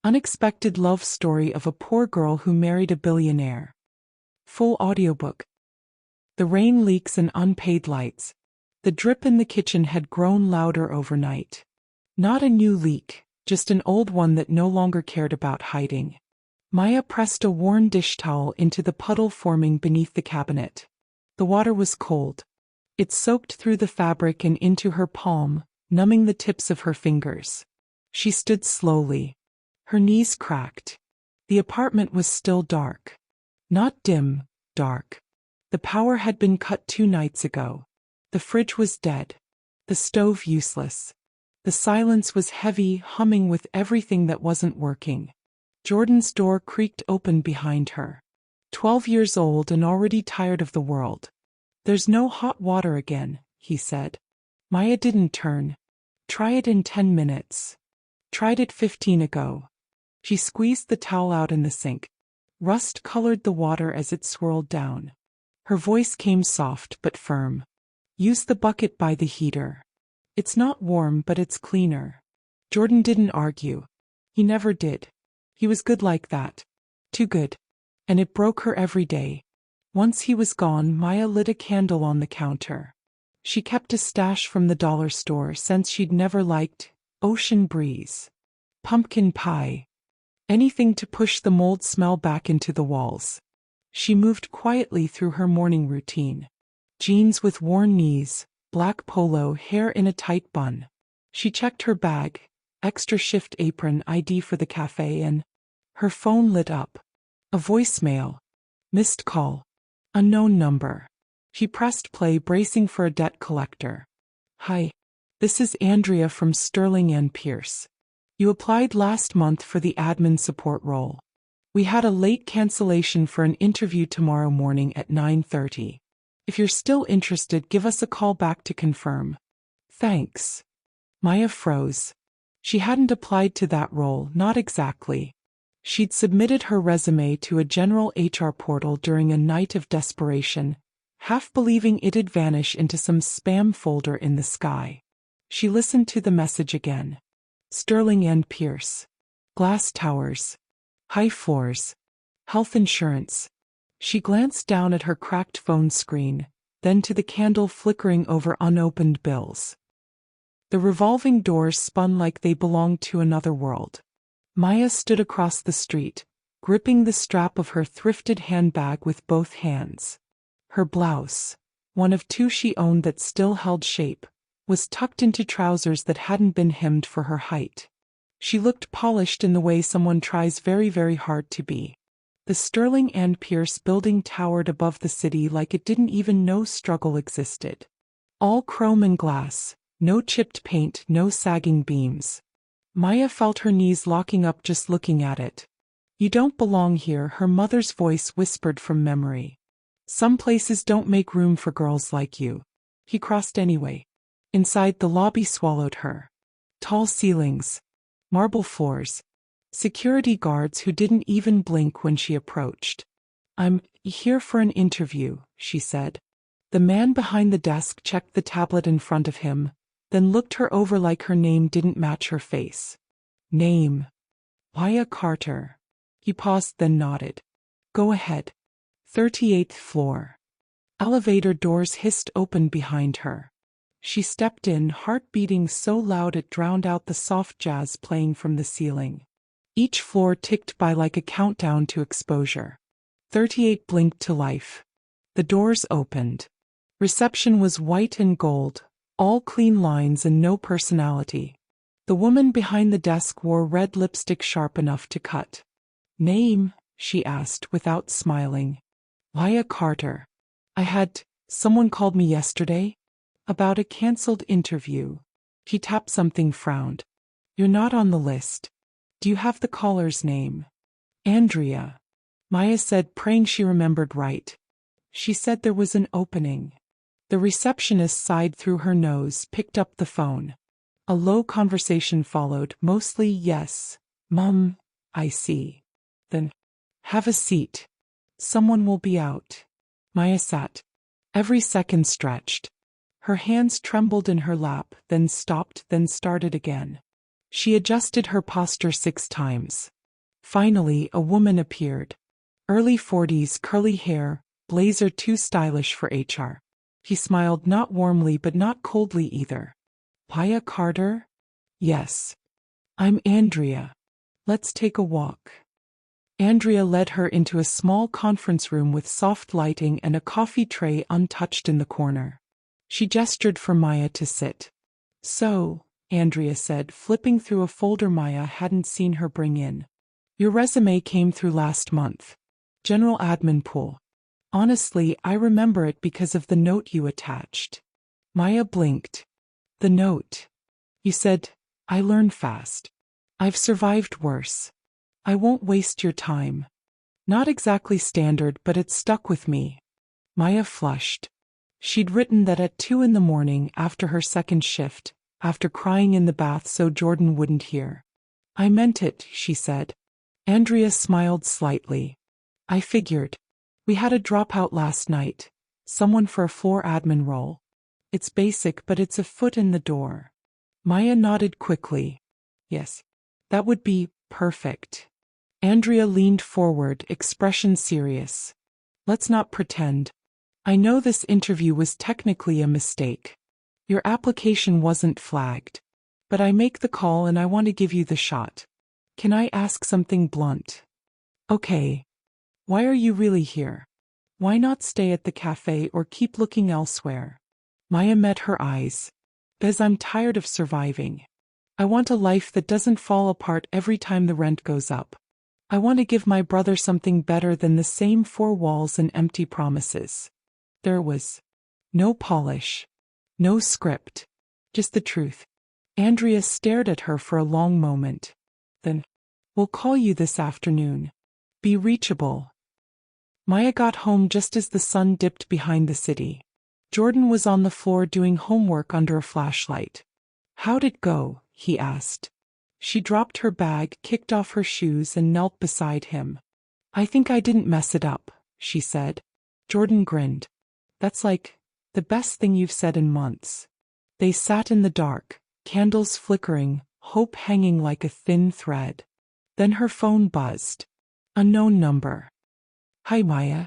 Unexpected love story of a poor girl who married a billionaire. Full audiobook. The rain leaks and unpaid lights. The drip in the kitchen had grown louder overnight. Not a new leak, just an old one that no longer cared about hiding. Maya pressed a worn dish towel into the puddle forming beneath the cabinet. The water was cold. It soaked through the fabric and into her palm, numbing the tips of her fingers. She stood slowly. Her knees cracked. The apartment was still dark. Not dim, dark. The power had been cut 2 nights ago. The fridge was dead. The stove useless. The silence was heavy, humming with everything that wasn't working. Jordan's door creaked open behind her. 12 years old and already tired of the world. "There's no hot water again," he said. Maya didn't turn. "Try it in 10 minutes. Tried it 15 ago. She squeezed the towel out in the sink. Rust colored the water as it swirled down. Her voice came soft but firm. "Use the bucket by the heater. It's not warm, but it's cleaner." Jordan didn't argue. He never did. He was good like that. Too good. And it broke her every day. Once he was gone, Maya lit a candle on the counter. She kept a stash from the dollar store since she'd never liked ocean breeze, pumpkin pie, anything to push the mold smell back into the walls. She moved quietly through her morning routine. Jeans with worn knees, black polo, hair in a tight bun. She checked her bag, extra shift apron, ID for the cafe, and her phone lit up. A voicemail. Missed call. Unknown number. She pressed play, bracing for a debt collector. "Hi. This is Andrea from Sterling and Pierce. You applied last month for the admin support role. We had a late cancellation for an interview tomorrow morning at 9:30. If you're still interested, give us a call back to confirm. Thanks." Maya froze. She hadn't applied to that role, not exactly. She'd submitted her resume to a general HR portal during a night of desperation, half believing it'd vanish into some spam folder in the sky. She listened to the message again. Sterling and Pierce. Glass towers. High floors. Health insurance. She glanced down at her cracked phone screen, then to the candle flickering over unopened bills. The revolving doors spun like they belonged to another world. Maya stood across the street, gripping the strap of her thrifted handbag with both hands. Her blouse, one of 2 she owned that still held shape, was tucked into trousers that hadn't been hemmed for her height. She looked polished in the way someone tries very, very hard to be. The Sterling and Pierce building towered above the city like it didn't even know struggle existed. All chrome and glass, no chipped paint, no sagging beams. Maya felt her knees locking up just looking at it. "You don't belong here," her mother's voice whispered from memory. "Some places don't make room for girls like you." He crossed anyway. Inside, the lobby swallowed her. Tall ceilings. Marble floors. Security guards who didn't even blink when she approached. "I'm here for an interview," she said. The man behind the desk checked the tablet in front of him, then looked her over like her name didn't match her face. "Name. Maya Carter." He paused, then nodded. "Go ahead." 38th floor. Elevator doors hissed open behind her. She stepped in, heart beating so loud it drowned out the soft jazz playing from the ceiling. Each floor ticked by like a countdown to exposure. 38 blinked to life. The doors opened. Reception was white and gold, all clean lines and no personality. The woman behind the desk wore red lipstick sharp enough to cut. "Name?" she asked without smiling. "Maya Carter. I had someone called me yesterday about a cancelled interview." He tapped something, frowned. "You're not on the list. Do you have the caller's name?" "Andrea," Maya said, praying she remembered right. "She said there was an opening." The receptionist sighed through her nose, picked up the phone. A low conversation followed, mostly "Yes, Mum, I see." Then, "Have a seat. Someone will be out." Maya sat. Every second stretched. Her hands trembled in her lap, then stopped, then started again. She adjusted her posture 6 times. Finally, a woman appeared. Early 40s, curly hair, blazer too stylish for HR. He smiled, not warmly but not coldly either. Maya Carter? Yes. I'm Andrea. Let's take a walk. Andrea led her into a small conference room with soft lighting and a coffee tray untouched in the corner. She gestured for Maya to sit. So, Andrea said, flipping through a folder Maya hadn't seen her bring in. Your resume came through last month. General admin pool. Honestly, I remember it because of the note you attached. Maya blinked. The note. You said, I learn fast. I've survived worse. I won't waste your time. Not exactly standard, but it stuck with me. Maya flushed. She'd written that at 2 a.m, after her second shift, after crying in the bath so Jordan wouldn't hear. I meant it, she said. Andrea smiled slightly. I figured. We had a dropout last night. Someone for a floor admin role. It's basic, but it's a foot in the door. Maya nodded quickly. Yes. That would be perfect. Andrea leaned forward, expression serious. Let's not pretend. I know this interview was technically a mistake. Your application wasn't flagged. But I make the call and I want to give you the shot. Can I ask something blunt? Okay. Why are you really here? Why not stay at the cafe or keep looking elsewhere? Maya met her eyes. Because I'm tired of surviving. I want a life that doesn't fall apart every time the rent goes up. I want to give my brother something better than the same four walls and empty promises. There was no polish, no script, just the truth. Andrea stared at her for a long moment. Then, we'll call you this afternoon. Be reachable. Maya got home just as the sun dipped behind the city. Jordan was on the floor doing homework under a flashlight. How'd it go? He asked. She dropped her bag, kicked off her shoes, and knelt beside him. I think I didn't mess it up, she said. Jordan grinned. That's like the best thing you've said in months. They sat in the dark, candles flickering, hope hanging like a thin thread. Then her phone buzzed. Unknown number. Hi Maya.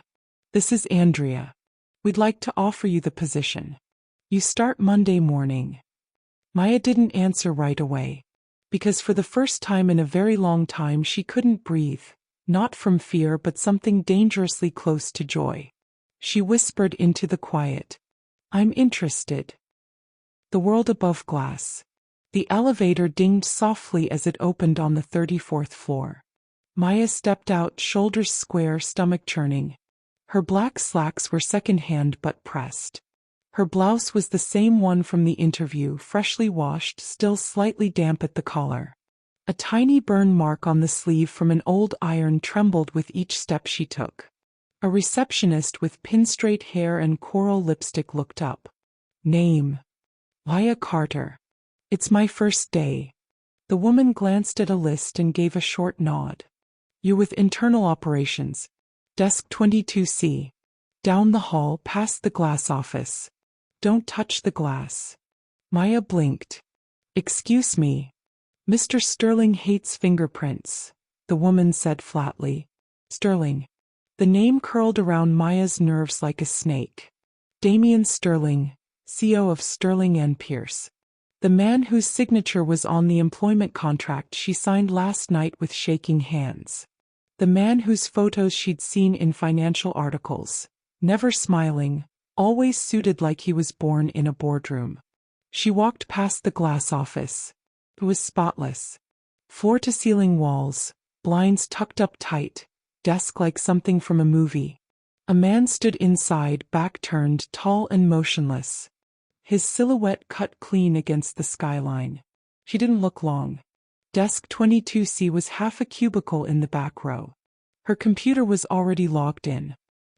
This is Andrea. We'd like to offer you the position. You start Monday morning. Maya didn't answer right away. Because for the first time in a very long time she couldn't breathe, not from fear but something dangerously close to joy. She whispered into the quiet. I'm interested. The world above glass. The elevator dinged softly as it opened on the 34th floor. Maya stepped out, shoulders square, stomach churning. Her black slacks were second-hand but pressed. Her blouse was the same one from the interview, freshly washed, still slightly damp at the collar. A tiny burn mark on the sleeve from an old iron trembled with each step she took. A receptionist with pin-straight hair and coral lipstick looked up. Name. Maya Carter. It's my first day. The woman glanced at a list and gave a short nod. You're with internal operations. Desk 22C. Down the hall, past the glass office. Don't touch the glass. Maya blinked. Excuse me. Mr. Sterling hates fingerprints, the woman said flatly. Sterling. The name curled around Maya's nerves like a snake. Damian Sterling, CEO of Sterling and Pierce. The man whose signature was on the employment contract she signed last night with shaking hands. The man whose photos she'd seen in financial articles. Never smiling, always suited like he was born in a boardroom. She walked past the glass office. It was spotless. Floor-to-ceiling walls, blinds tucked up tight, desk like something from a movie. A man stood inside, back turned, tall and motionless. His silhouette cut clean against the skyline. She didn't look long. Desk 22C was half a cubicle in the back row. Her computer was already logged in.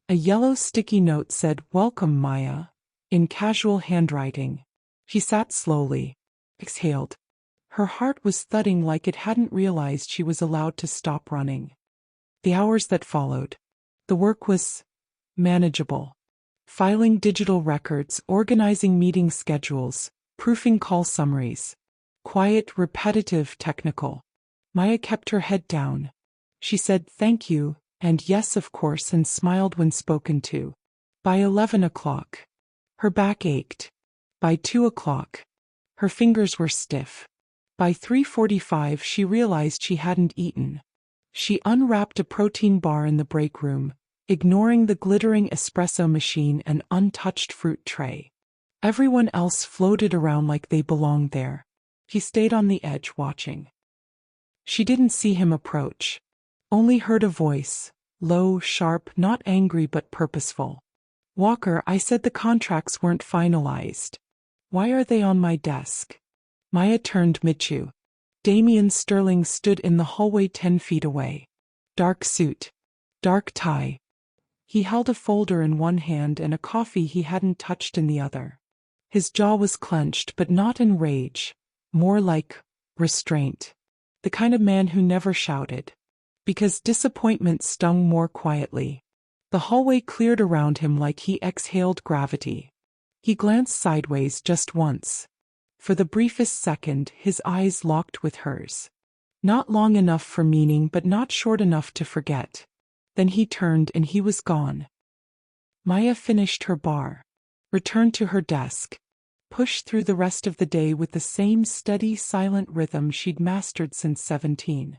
A yellow sticky note said, "Welcome, Maya," in casual handwriting. She sat slowly. Exhaled. Her heart was thudding like it hadn't realized she was allowed to stop running. The hours that followed. The work was manageable. Filing digital records, organizing meeting schedules, proofing call summaries. Quiet, repetitive, technical. Maya kept her head down. She said thank you, and yes of course, and smiled when spoken to. By 11 o'clock, her back ached. By 2 o'clock, her fingers were stiff. By 3:45 she realized she hadn't eaten. She unwrapped a protein bar in the break room, ignoring the glittering espresso machine and untouched fruit tray. Everyone else floated around like they belonged there. He stayed on the edge watching. She didn't see him approach. Only heard a voice, low, sharp, not angry but purposeful. Walker, I said the contracts weren't finalized. Why are they on my desk? Maya turned Michu. Damian Sterling stood in the hallway 10 feet away. Dark suit. Dark tie. He held a folder in one hand and a coffee he hadn't touched in the other. His jaw was clenched, but not in rage. More like restraint. The kind of man who never shouted. Because disappointment stung more quietly. The hallway cleared around him like he exhaled gravity. He glanced sideways just once. For the briefest second, his eyes locked with hers. Not long enough for meaning, but not short enough to forget. Then he turned and he was gone. Maya finished her bar. Returned to her desk. Pushed through the rest of the day with the same steady, silent rhythm she'd mastered since 17.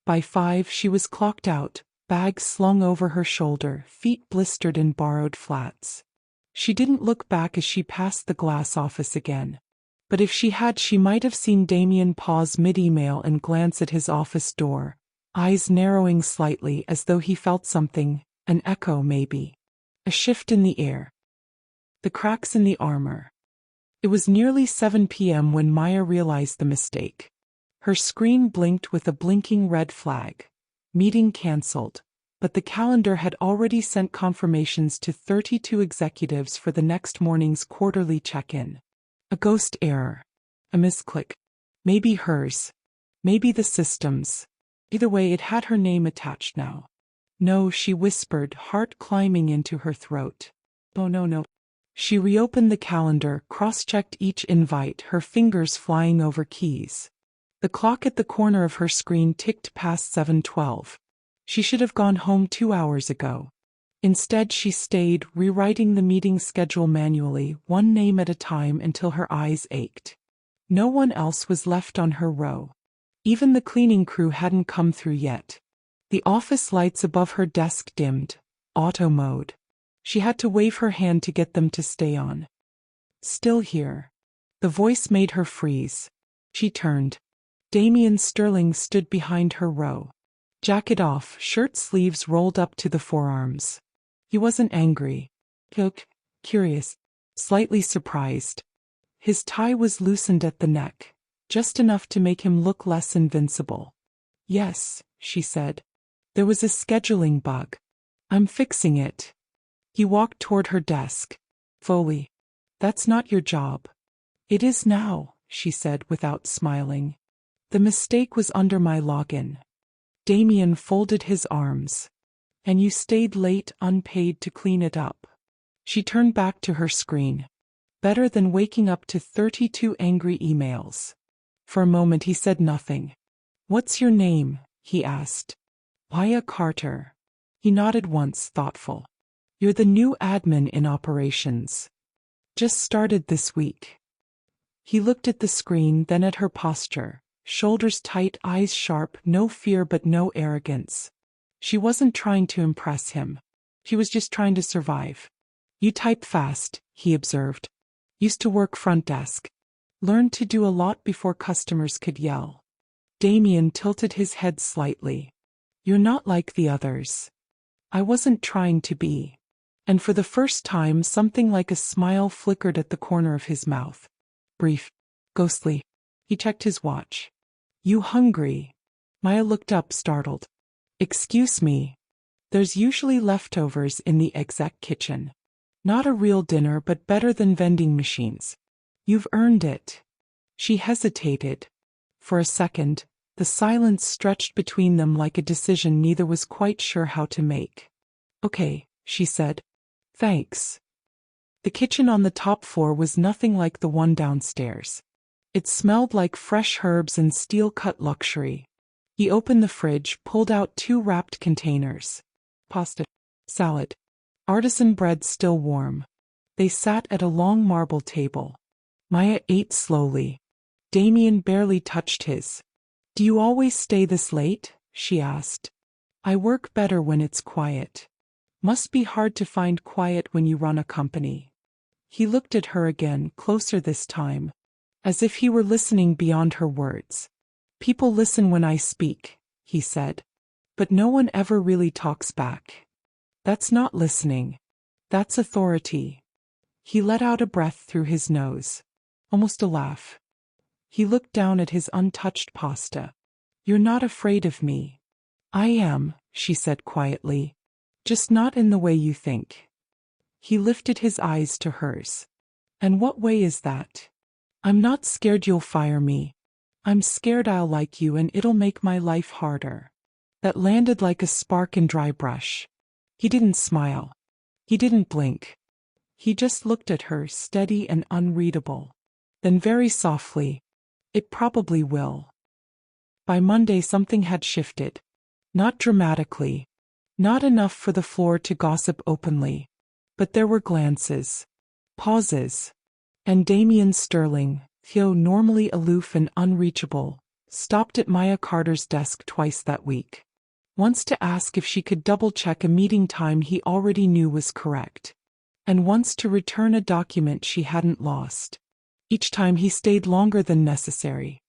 By 5 she was clocked out, bag slung over her shoulder, feet blistered in borrowed flats. She didn't look back as she passed the glass office again. But if she had, she might have seen Damian pause mid-email and glance at his office door, eyes narrowing slightly as though he felt something, an echo maybe. A shift in the air. The cracks in the armor. It was nearly 7 p.m. when Maya realized the mistake. Her screen blinked with a blinking red flag. Meeting cancelled. But the calendar had already sent confirmations to 32 executives for the next morning's quarterly check-in. A ghost error. A misclick. Maybe hers. Maybe the system's. Either way, it had her name attached now. No, she whispered, heart climbing into her throat. Oh no. She reopened the calendar, cross-checked each invite, her fingers flying over keys. The clock at the corner of her screen ticked past 7:12. She should have gone home 2 hours ago. Instead, she stayed, rewriting the meeting schedule manually, one name at a time until her eyes ached. No one else was left on her row. Even the cleaning crew hadn't come through yet. The office lights above her desk dimmed. Auto mode. She had to wave her hand to get them to stay on. Still here. The voice made her freeze. She turned. Damian Sterling stood behind her row. Jacket off, shirt sleeves rolled up to the forearms. He wasn't angry. Curious. Slightly surprised. His tie was loosened at the neck, just enough to make him look less invincible. Yes, she said. There was a scheduling bug. I'm fixing it. He walked toward her desk. Foley. That's not your job. It is now, she said without smiling. The mistake was under my login. Damian folded his arms. And you stayed late unpaid to clean it up. She turned back to her screen. Better than waking up to 32 angry emails. For a moment he said nothing. What's your name? He asked. Maya Carter. He nodded once, thoughtful. You're the new admin in operations. Just started this week. He looked at the screen, then at her posture. Shoulders tight, eyes sharp, no fear but no arrogance. She wasn't trying to impress him. She was just trying to survive. You type fast, he observed. Used to work front desk. Learned to do a lot before customers could yell. Damian tilted his head slightly. You're not like the others. I wasn't trying to be. And for the first time something like a smile flickered at the corner of his mouth. Brief. Ghostly. He checked his watch. You hungry? Maya looked up, startled. Excuse me. There's usually leftovers in the exec kitchen. Not a real dinner, but better than vending machines. You've earned it. She hesitated. For a second, the silence stretched between them like a decision neither was quite sure how to make. Okay, she said. Thanks. The kitchen on the top floor was nothing like the one downstairs. It smelled like fresh herbs and steel-cut luxury. He opened the fridge, pulled out 2 wrapped containers. Pasta. Salad. Artisan bread still warm. They sat at a long marble table. Maya ate slowly. Damien barely touched his. "Do you always stay this late?" she asked. "I work better when it's quiet." "Must be hard to find quiet when you run a company." He looked at her again, closer this time, as if he were listening beyond her words. "People listen when I speak," he said. "But no one ever really talks back. That's not listening. That's authority." He let out a breath through his nose. Almost a laugh. He looked down at his untouched pasta. "You're not afraid of me." "I am," she said quietly. "Just not in the way you think." He lifted his eyes to hers. "And what way is that?" "I'm not scared you'll fire me. I'm scared I'll like you and it'll make my life harder." That landed like a spark in dry brush. He didn't smile. He didn't blink. He just looked at her, steady and unreadable. Then very softly, "It probably will." By Monday something had shifted. Not dramatically. Not enough for the floor to gossip openly. But there were glances. Pauses. And Damien Sterling, Theo normally aloof and unreachable, stopped at Maya Carter's desk twice that week. Once to ask if she could double-check a meeting time he already knew was correct. And once to return a document she hadn't lost. Each time he stayed longer than necessary.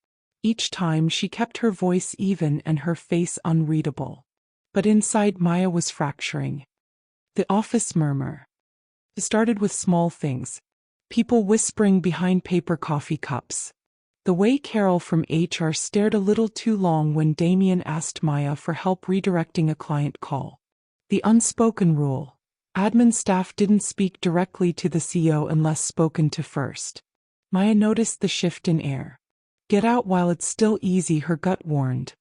Each time she kept her voice even and her face unreadable. But inside Maya was fracturing. The office murmur. It started with small things. People whispering behind paper coffee cups. The way Carol from HR stared a little too long when Damien asked Maya for help redirecting a client call. The unspoken rule. Admin staff didn't speak directly to the CEO unless spoken to first. Maya noticed the shift in air. "Get out while it's still easy," her gut warned.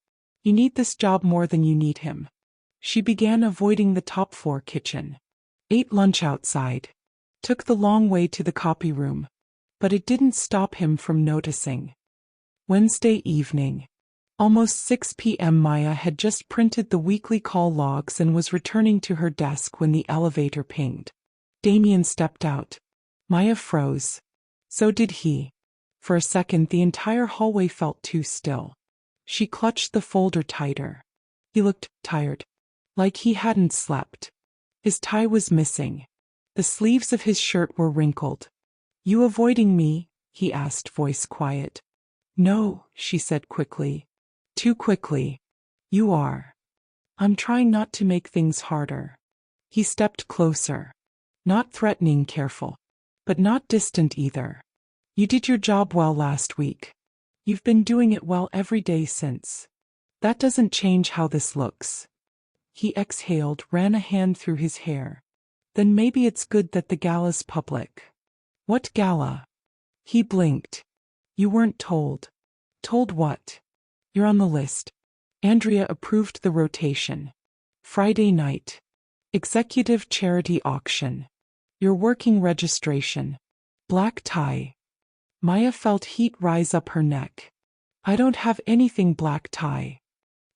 "You need this job more than you need him." She began avoiding the top-floor kitchen. Ate lunch outside. Took the long way to the copy room. But it didn't stop him from noticing. Wednesday evening. Almost 6 p.m. Maya had just printed the weekly call logs and was returning to her desk when the elevator pinged. Damien stepped out. Maya froze. So did he. For a second the entire hallway felt too still. She clutched the folder tighter. He looked tired. Like he hadn't slept. His tie was missing. The sleeves of his shirt were wrinkled. "You avoiding me?" he asked, voice quiet. "No," she said quickly. Too quickly. "You are." "I'm trying not to make things harder." He stepped closer. Not threatening, careful. But not distant either. "You did your job well last week. You've been doing it well every day since. That doesn't change how this looks." He exhaled, ran a hand through his hair. "Then maybe it's good that the gala's public." "What gala?" He blinked. "You weren't told." "Told what?" "You're on the list." Andrea approved the rotation. Friday night. Executive charity auction. Your working registration. Black tie. Maya felt heat rise up her neck. "I don't have anything black tie."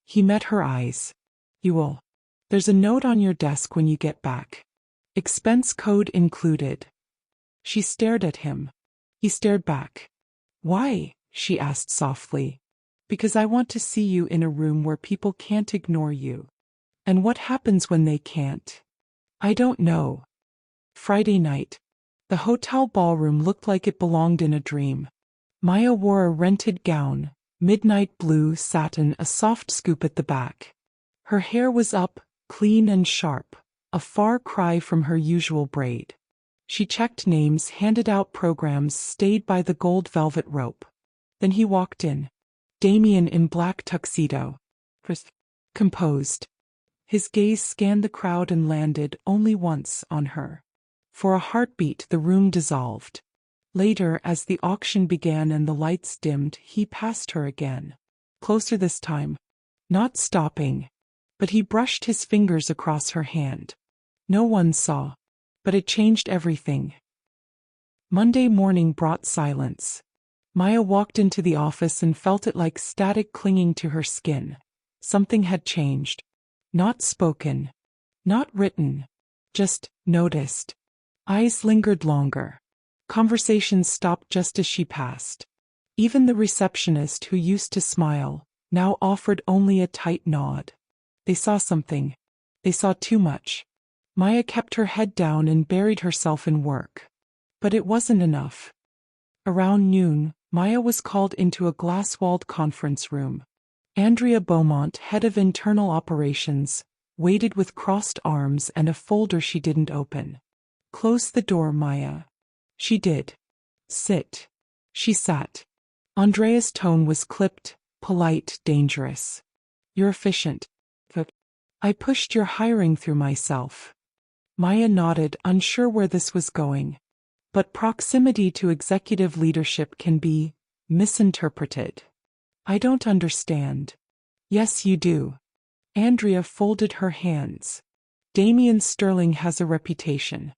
He met her eyes. "You will. There's a note on your desk when you get back. Expense code included." She stared at him. He stared back. "Why?" she asked softly. "Because I want to see you in a room where people can't ignore you." "And what happens when they can't?" "I don't know." Friday night. The hotel ballroom looked like it belonged in a dream. Maya wore a rented gown, midnight blue satin, a soft scoop at the back. Her hair was up, clean and sharp, a far cry from her usual braid. She checked names, handed out programs, stayed by the gold velvet rope. Then he walked in. Damien in black tuxedo. Composed. His gaze scanned the crowd and landed, only once, on her. For a heartbeat the room dissolved. Later, as the auction began and the lights dimmed, he passed her again. Closer this time. Not stopping. But he brushed his fingers across her hand. No one saw. But it changed everything. Monday morning brought silence. Maya walked into the office and felt it like static clinging to her skin. Something had changed. Not spoken. Not written. Just noticed. Eyes lingered longer. Conversations stopped just as she passed. Even the receptionist who used to smile, now offered only a tight nod. They saw something. They saw too much. Maya kept her head down and buried herself in work. But it wasn't enough. Around noon, Maya was called into a glass-walled conference room. Andrea Beaumont, head of internal operations, waited with crossed arms and a folder she didn't open. "Close the door, Maya." She did. "Sit." She sat. Andrea's tone was clipped, polite, dangerous. "You're efficient. I pushed your hiring through myself." Maya nodded, unsure where this was going. But proximity to executive leadership can be misinterpreted. "I don't understand." "Yes, you do." Andrea folded her hands. "Damien Sterling has a reputation.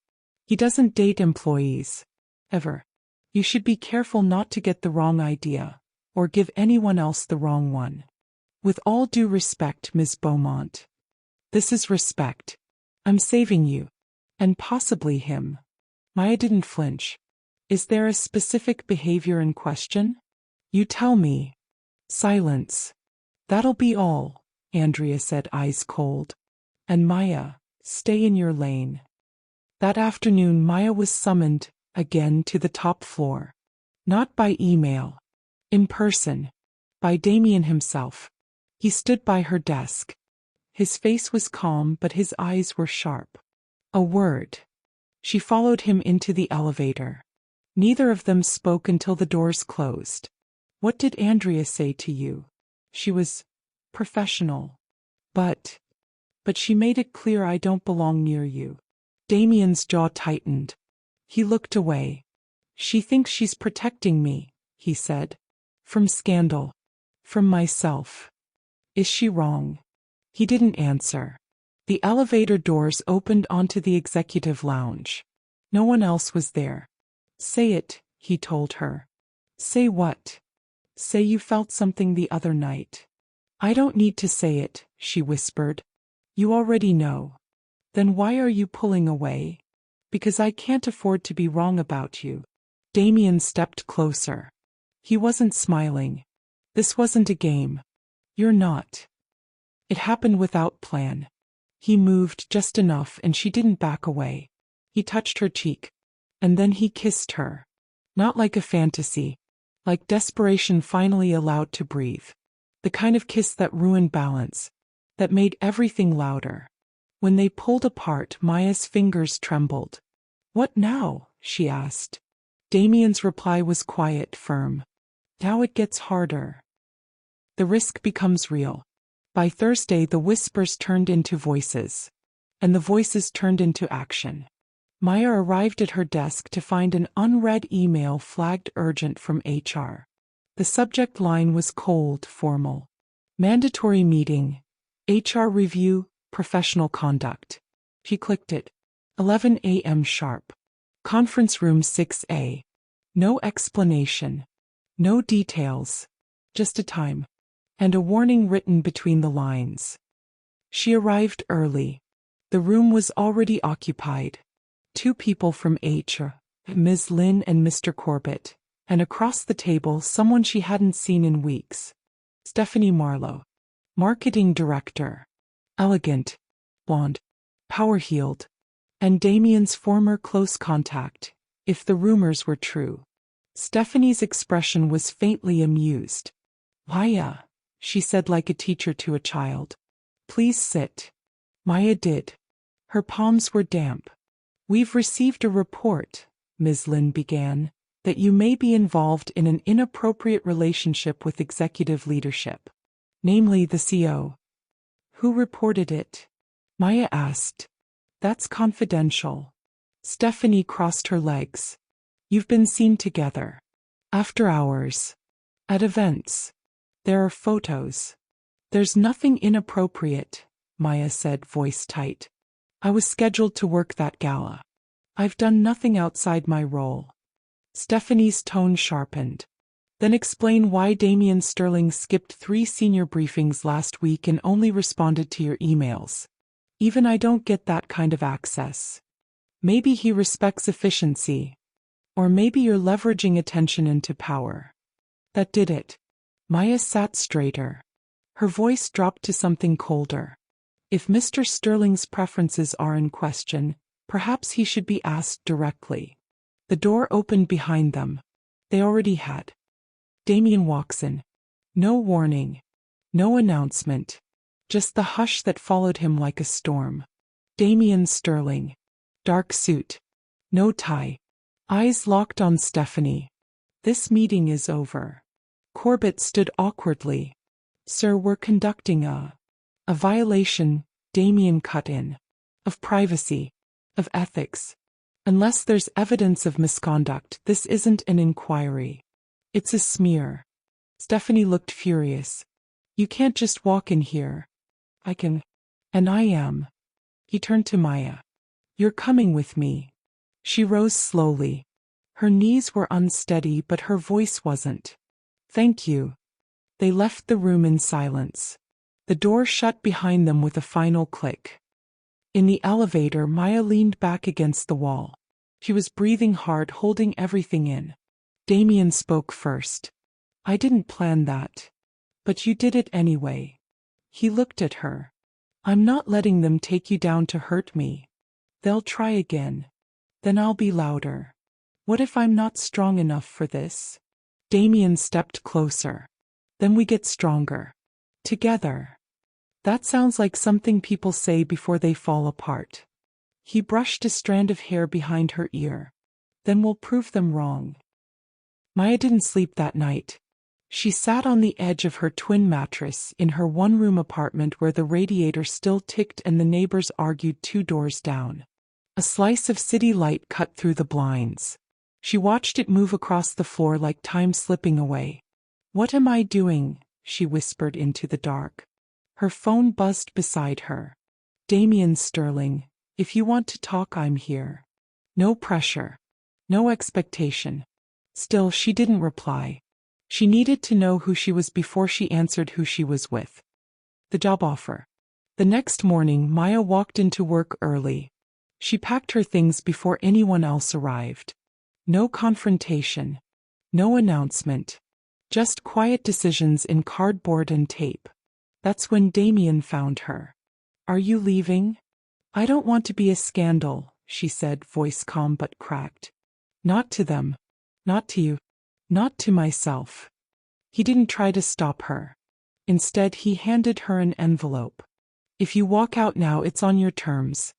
He doesn't date employees. Ever. You should be careful not to get the wrong idea, or give anyone else the wrong one. With all due respect, Ms. Beaumont." "This is respect. I'm saving you. And possibly him." Maya didn't flinch. "Is there a specific behavior in question?" "You tell me." Silence. "That'll be all," Andrea said, eyes cold. "And Maya, stay in your lane." That afternoon Maya was summoned, again, to the top floor. Not by email. In person. By Damien himself. He stood by her desk. His face was calm, but his eyes were sharp. A word. She followed him into the elevator. Neither of them spoke until the doors closed. "What did Andrea say to you?" "She was professional. But she made it clear I don't belong near you." Damien's jaw tightened. He looked away. "She thinks she's protecting me," he said. "From scandal. From myself. Is she wrong?" He didn't answer. The elevator doors opened onto the executive lounge. No one else was there. "Say it," he told her. "Say what?" "Say you felt something the other night." "I don't need to say it," she whispered. "You already know." "Then why are you pulling away?" "Because I can't afford to be wrong about you." Damien stepped closer. He wasn't smiling. "This wasn't a game. You're not." It happened without plan. He moved just enough and she didn't back away. He touched her cheek. And then he kissed her. Not like a fantasy. Like desperation finally allowed to breathe. The kind of kiss that ruined balance. That made everything louder. When they pulled apart, Maya's fingers trembled. "What now?" she asked. Damien's reply was quiet, firm. "Now it gets harder. The risk becomes real." By Thursday, the whispers turned into voices. And the voices turned into action. Maya arrived at her desk to find an unread email flagged urgent from HR. The subject line was cold, formal. "Mandatory meeting. HR review, professional conduct." She clicked it. 11 a.m. sharp. Conference room 6A. No explanation. No details. Just a time. And a warning written between the lines. She arrived early. The room was already occupied. 2 people from HR, Ms. Lynn and Mr. Corbett, and across the table someone she hadn't seen in weeks. Stephanie Marlowe. Marketing director. Elegant. Blonde. Power-heeled. And Damien's former close contact, if the rumors were true. Stephanie's expression was faintly amused. "Maya," she said like a teacher to a child. "Please sit." Maya did. Her palms were damp. "We've received a report," Ms. Lynn began, "that you may be involved in an inappropriate relationship with executive leadership. Namely the CEO. "Who reported it?" Maya asked. "That's confidential." Stephanie crossed her legs. "You've been seen together. After hours. At events. There are photos." "There's nothing inappropriate," Maya said, voice tight. "I was scheduled to work that gala. I've done nothing outside my role." Stephanie's tone sharpened. Then explain why Damian Sterling skipped 3 senior briefings last week and only responded to your emails. Even I don't get that kind of access. Maybe he respects efficiency. Or maybe you're leveraging attention into power. That did it. Maya sat straighter. Her voice dropped to something colder. If Mr. Sterling's preferences are in question, perhaps he should be asked directly. The door opened behind them. They already had. Damian walks in. No warning. No announcement. Just the hush that followed him like a storm. Damian Sterling. Dark suit. No tie. Eyes locked on Stephanie. This meeting is over. Corbett stood awkwardly. Sir, we're conducting a violation, Damian cut in. Of privacy. Of ethics. Unless there's evidence of misconduct, this isn't an inquiry. It's a smear. Stephanie looked furious. You can't just walk in here. I can. And I am. He turned to Maya. You're coming with me. She rose slowly. Her knees were unsteady, but her voice wasn't. Thank you. They left the room in silence. The door shut behind them with a final click. In the elevator, Maya leaned back against the wall. She was breathing hard, holding everything in. Damian spoke first. I didn't plan that. But you did it anyway. He looked at her. I'm not letting them take you down to hurt me. They'll try again. Then I'll be louder. What if I'm not strong enough for this? Damian stepped closer. Then we get stronger. Together. That sounds like something people say before they fall apart. He brushed a strand of hair behind her ear. Then we'll prove them wrong. Maya didn't sleep that night. She sat on the edge of her twin mattress in her one-room apartment where the radiator still ticked and the neighbors argued 2 doors down. A slice of city light cut through the blinds. She watched it move across the floor like time slipping away. What am I doing? She whispered into the dark. Her phone buzzed beside her. Damian Sterling, if you want to talk, I'm here. No pressure. No expectation. Still, she didn't reply. She needed to know who she was before she answered who she was with. The job offer. The next morning, Maya walked into work early. She packed her things before anyone else arrived. No confrontation. No announcement. Just quiet decisions in cardboard and tape. That's when Damian found her. Are you leaving? I don't want to be a scandal, she said, voice calm but cracked. Not to them. Not to you. Not to myself. He didn't try to stop her. Instead, he handed her an envelope. If you walk out now, it's on your terms.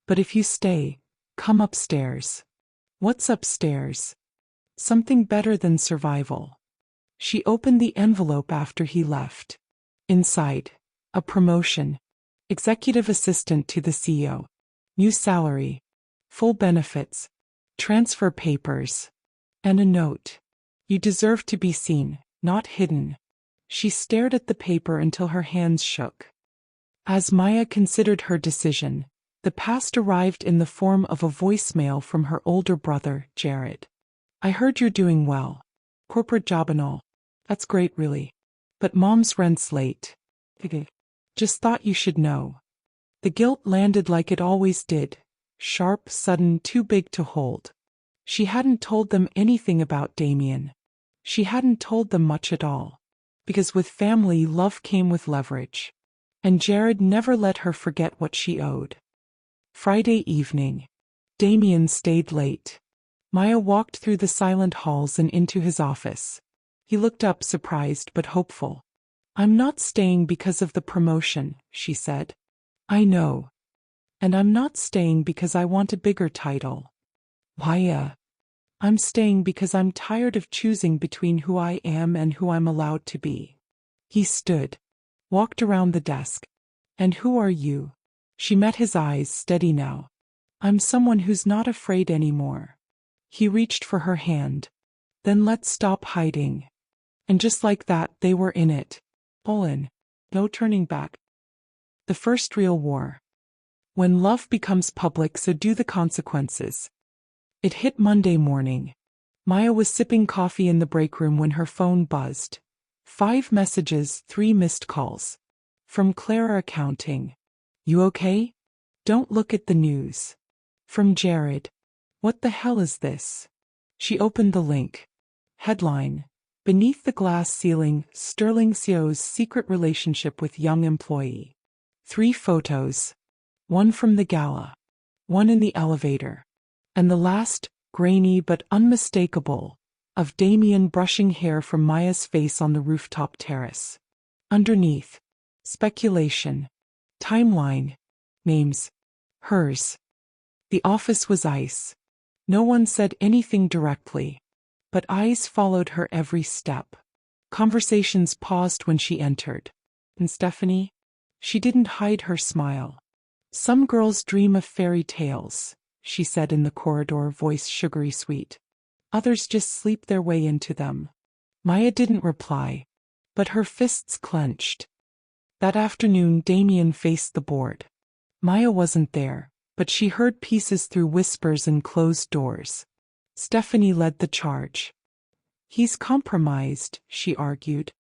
But if you stay, come upstairs. What's upstairs? Something better than survival. She opened the envelope after he left. Inside, a promotion. Executive assistant to the CEO. New salary. Full benefits. Transfer papers. And a note. You deserve to be seen, not hidden. She stared at the paper until her hands shook. As Maya considered her decision, the past arrived in the form of a voicemail from her older brother, Jared. I heard you're doing well. Corporate job and all. That's great, really. But Mom's rent's late. Just thought you should know. The guilt landed like it always did. Sharp, sudden, too big to hold. She hadn't told them anything about Damian. She hadn't told them much at all. Because with family, love came with leverage. And Jared never let her forget what she owed. Friday evening. Damian stayed late. Maya walked through the silent halls and into his office. He looked up, surprised but hopeful. I'm not staying because of the promotion, she said. I know. And I'm not staying because I want a bigger title. Maya. I'm staying because I'm tired of choosing between who I am and who I'm allowed to be. He stood. Walked around the desk. And who are you? She met his eyes, steady now. I'm someone who's not afraid anymore. He reached for her hand. Then let's stop hiding. And just like that, they were in it. All in. No turning back. The first real war. When love becomes public, so do the consequences. It hit Monday morning. Maya was sipping coffee in the break room when her phone buzzed. 5 messages, 3 missed calls. From Clara Accounting. You okay? Don't look at the news. From Jared. What the hell is this? She opened the link. Headline. Beneath the glass ceiling, Sterling CEO's secret relationship with young employee. 3 photos. One from the gala. One in the elevator. And the last, grainy but unmistakable, of Damien brushing hair from Maya's face on the rooftop terrace. Underneath. Speculation. Timeline. Names. Hers. The office was ice. No one said anything directly, but eyes followed her every step. Conversations paused when she entered. And Stephanie? She didn't hide her smile. Some girls dream of fairy tales, she said in the corridor, voice sugary sweet. Others just sleep their way into them. Maya didn't reply, but her fists clenched. That afternoon Damien faced the board. Maya wasn't there, but she heard pieces through whispers and closed doors. Stephanie led the charge. He's compromised, she argued.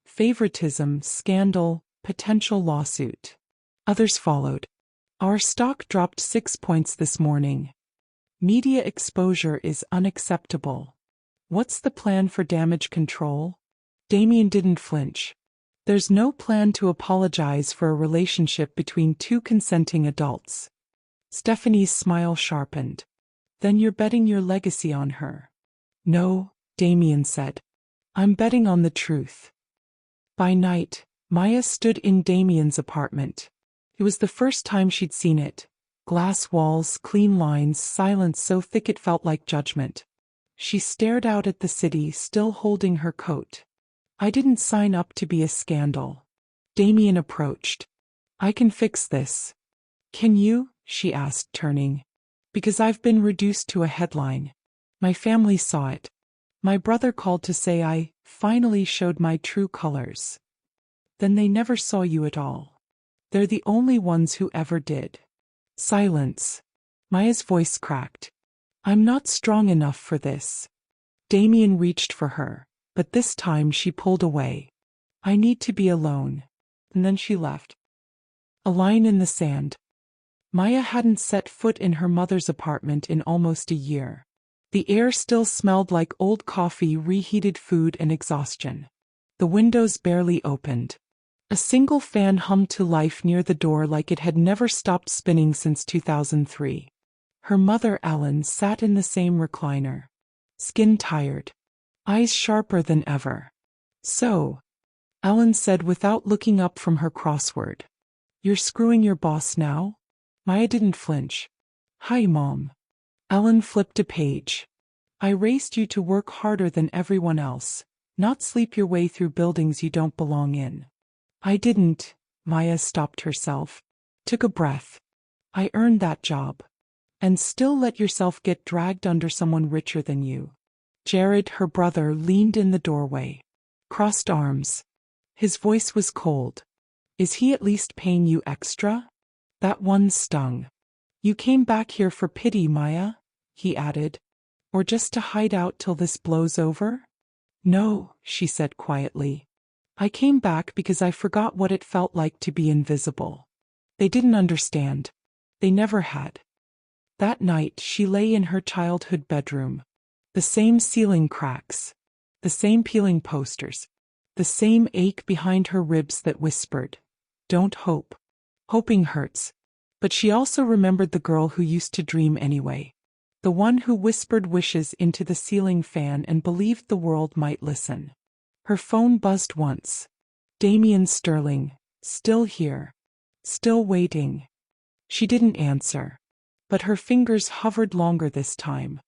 Favoritism, scandal, potential lawsuit. Others followed. Our stock dropped 6 points this morning. Media exposure is unacceptable. What's the plan for damage control? Damien didn't flinch. There's no plan to apologize for a relationship between 2 consenting adults. Stephanie's smile sharpened. Then you're betting your legacy on her. No, Damien said. I'm betting on the truth. By night, Maya stood in Damien's apartment. It was the first time she'd seen it. Glass walls, clean lines, silence so thick it felt like judgment. She stared out at the city, still holding her coat. I didn't sign up to be a scandal. Damien approached. I can fix this. Can you? She asked, turning. Because I've been reduced to a headline. My family saw it. My brother called to say I finally showed my true colors. Then they never saw you at all. They're the only ones who ever did. Silence. Maya's voice cracked. I'm not strong enough for this. Damien reached for her, but this time she pulled away. I need to be alone. And then she left. A line in the sand. Maya hadn't set foot in her mother's apartment in almost a year. The air still smelled like old coffee, reheated food, and exhaustion. The windows barely opened. A single fan hummed to life near the door like it had never stopped spinning since 2003. Her mother, Ellen, sat in the same recliner. Skin tired. Eyes sharper than ever. So, Ellen said without looking up from her crossword. You're screwing your boss now? Maya didn't flinch. Hi, Mom. Ellen flipped a page. I raised you to work harder than everyone else, not sleep your way through buildings you don't belong in. I didn't. Maya stopped herself. Took a breath. I earned that job. And still let yourself get dragged under someone richer than you. Jared, her brother, leaned in the doorway. Crossed arms. His voice was cold. Is he at least paying you extra? That one stung. You came back here for pity, Maya, he added. Or just to hide out till this blows over? No, she said quietly. I came back because I forgot what it felt like to be invisible. They didn't understand. They never had. That night she lay in her childhood bedroom. The same ceiling cracks. The same peeling posters. The same ache behind her ribs that whispered, "Don't hope." Hoping hurts. But she also remembered the girl who used to dream anyway. The one who whispered wishes into the ceiling fan and believed the world might listen. Her phone buzzed once. Damien Sterling, still here. Still waiting. She didn't answer. But her fingers hovered longer this time.